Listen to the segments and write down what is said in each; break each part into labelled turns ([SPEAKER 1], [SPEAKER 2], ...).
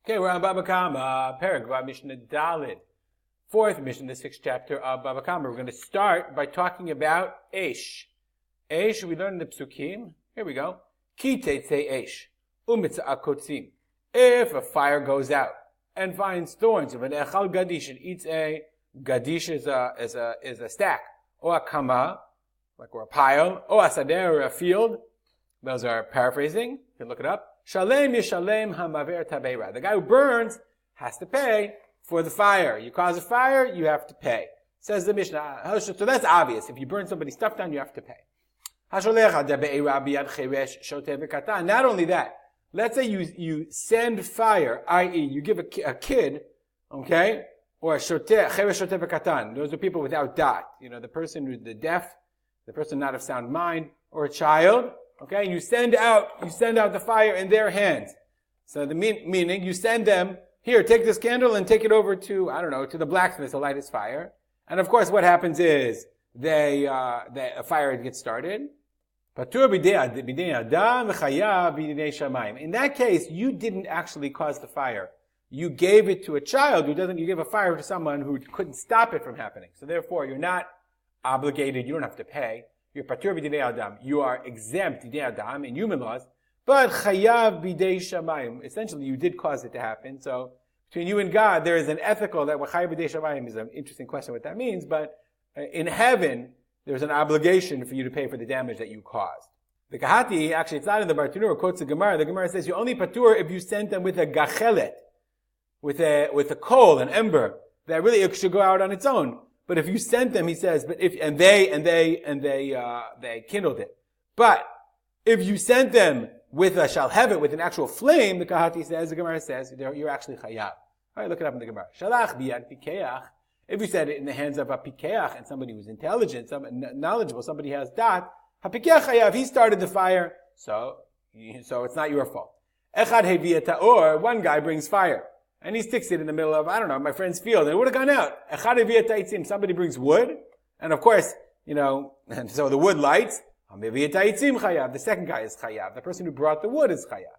[SPEAKER 1] Okay, we're on Baba Kama, paragraph Mishnah Dalid. Fourth Mishnah, the sixth chapter of Baba Kama. We're going to start by talking about Eish. Eish, we learned in the Psukim. Here we go. Ki tetzei Eish, umitzah kotzim. If a fire goes out and finds thorns of an echal gadish, and eats a gadish is a stack, or a kama, or a pile, or a sadeh, or a field. Those are paraphrasing. You can look it up. Shalem yishalem hamaver tabeira. The guy who burns has to pay for the fire. You cause a fire, you have to pay. Says the Mishnah. So that's obvious. If you burn somebody's stuff down, you have to pay. Not only that, let's say you send fire, i.e. you give a kid, okay, or a shoteh katan. Those are people without dot. You know, the person who's the deaf, the person not of sound mind, or a child. Okay, and you send out the fire in their hands. So the meaning, you send them, here, take this candle and take it over to, to the blacksmith to light his fire. And of course, what happens is, a fire gets started. In that case, you didn't actually cause the fire. You gave it to a child you gave a fire to someone who couldn't stop it from happening. So therefore, you're not obligated, you don't have to pay. You're patur b'dinei adam. You are exempt b'dinei adam in human laws, but chayav b'dei shamayim. Essentially, you did cause it to happen. So between you and God, there is an ethical that chayav b'dei shamayim is an interesting question what that means. But in heaven, there's an obligation for you to pay for the damage that you caused. The Kahati, actually, it's not in the Bartanura, quotes the Gemara. The Gemara says you only patur if you sent them with a gachelet, with a coal, an ember that really it should go out on its own. But if you sent them, he says, they kindled it. But if you sent them with a shalhevet, with an actual flame, the Kahati says, the Gemara says, you're actually chayav. Alright, look it up in the Gemara. Shalach biyad pikeach. If you said it in the hands of a pikeach, and somebody who's intelligent, knowledgeable, somebody has dat, hapikeach chayav, he started the fire, so it's not your fault. Echad heviya ta'or, one guy brings fire. And he sticks it in the middle of, my friend's field, and it would have gone out. Somebody brings wood, and of course, and so the wood lights. The second guy is chayav. The person who brought the wood is chayav.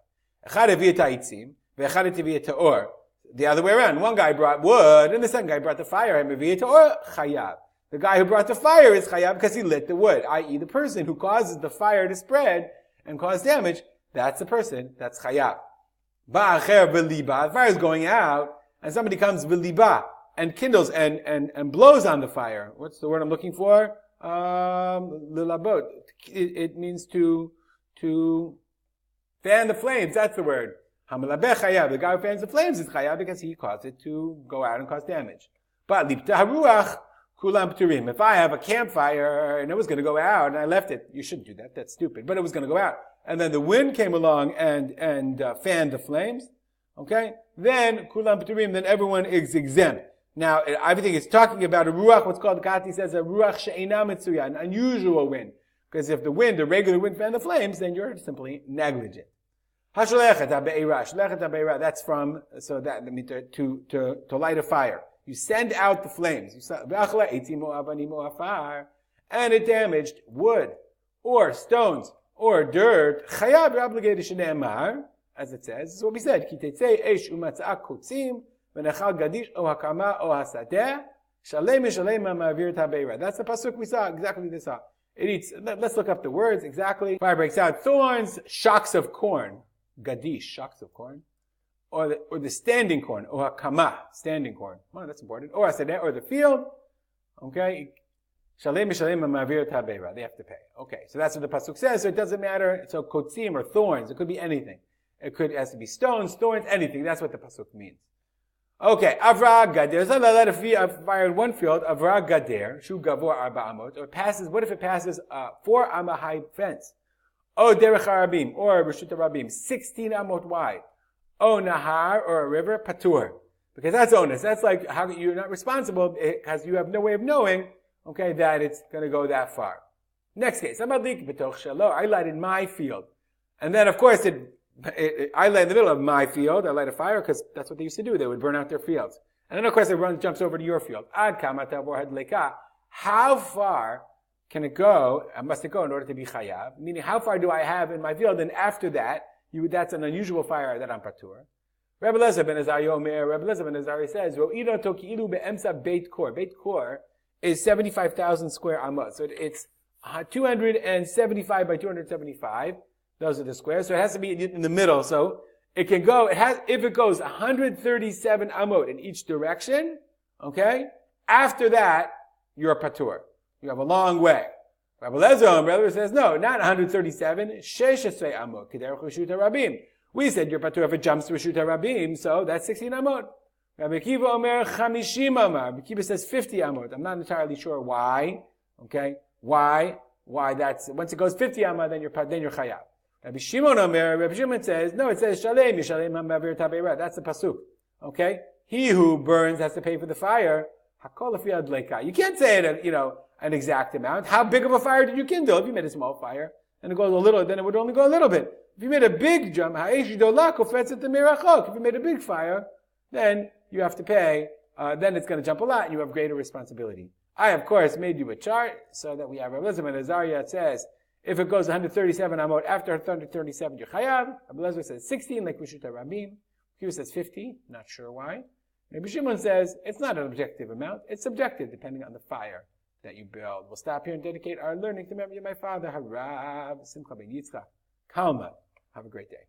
[SPEAKER 1] The other way around. One guy brought wood, and the second guy brought the fire. The guy who brought the fire is chayav because he lit the wood, i.e. the person who causes the fire to spread and cause damage, that's the person, that's chayav. The fire is going out, and somebody comes v'liba and kindles and blows on the fire. What's the word I'm looking for? Lilabot. It means to fan the flames. That's the word. Hamalabeh chayav. The guy who fans the flames is chayav because he caused it to go out and cause damage. But lipta haruach kulam pturim. If I have a campfire and it was going to go out and I left it, you shouldn't do that. That's stupid. But it was going to go out. And then the wind came along and fanned the flames, okay? Then, kulam p'turim, then everyone is exempt. Now, I think it's talking about a ruach, what's called, the Kahati says, a ruach she'ena mitzuya, an unusual wind. Because if the wind, a regular wind fanned the flames, then you're simply negligent. Hasholechet ha'be'ira, sholechet ha'be'ira, that's from, so that, to light a fire. You send out the flames. And it damaged wood, or stones, or dirt, chayav, you're obligated shene'emar, as it says. This is what we said. Ki tetzei eish umatzah kotzim, v'nechal gadish o hakama o hasadeh, shalem yishalem ha'ma'avir tabeira. That's the pasuk we saw, exactly this. It eats, let's look up the words exactly. Fire breaks out. Thorns, shocks of corn. Gadish, shocks of corn. Or the standing corn, o hakama, standing corn. Well, that's important. Or hasadeh, or the field. Okay. Shalem mishalem ma'avir tabeira. They have to pay. Okay, so that's what the pasuk says. So it doesn't matter. So kotzim or thorns. It could be anything. It has to be stones, thorns, anything. That's what the pasuk means. Okay, avra gader. So let a fire in one field. Avra gader shu gavor arba amot. Or passes. What if it passes 4 amah high fence? O derech harabim or reshut harabim 16 amot wide. O nahar or a river patur. Because that's onus. That's like how you're not responsible because you have no way of knowing. Okay, that it's going to go that far. Next case, I light in my field. And then, of course, I light in the middle of my field. I light a fire because that's what they used to do. They would burn out their fields. And then, of course, it jumps over to your field. How far can it go, must it go in order to be chayav? Meaning, how far do I have in my field? And after that, that's an unusual fire that I'm patur. Rabbi Lezer ben Azariah Omer, Rabbi Lezer ben Azariah says, Ro'ira toki'ilu be'emsa beit kor. Beit kor is 75,000 square amot. So it's 275 by 275. Those are the squares. So it has to be in the middle. So it can go, if it goes 137 amot in each direction, okay, after that, you're patur. You have a long way. Rabbi Lezer says, no, not 137, sheshesrei amot, k'derech reshut harabim. We said you're patur if it jumps to reshut harabim, so that's 16 amot. Rabbi Akiva Omer 50 amot. Rabbi Akiva says 50 amot. I'm not entirely sure why. Okay, why that's once it goes 50 amot, then you're chayav. Rabbi Shimon Omer, Rabbi Shimon says no. It says shalem yishalem hamavir tabeira. That's the pasuk. Okay, he who burns has to pay for the fire. Hakol afi adleika. You can't say it, an exact amount. How big of a fire did you kindle? If you made a small fire and it goes a little, then it would only go a little bit. If you made a big jump, if you made a big fire, then you have to pay, then it's going to jump a lot and you have greater responsibility. I, of course, made you a chart so that we have Rabbi Lezer ben Azariah. It says, if it goes 137 amot, after 137 you're chayav. Rabbi Lezer says 16, like Reshut HaRabim. He says 50, not sure why. Rabbi Shimon says, it's not an objective amount, it's subjective, depending on the fire that you build. We'll stop here and dedicate our learning to memory of my father, Harav Simcha ben Yitzchak Kalman. Have a great day.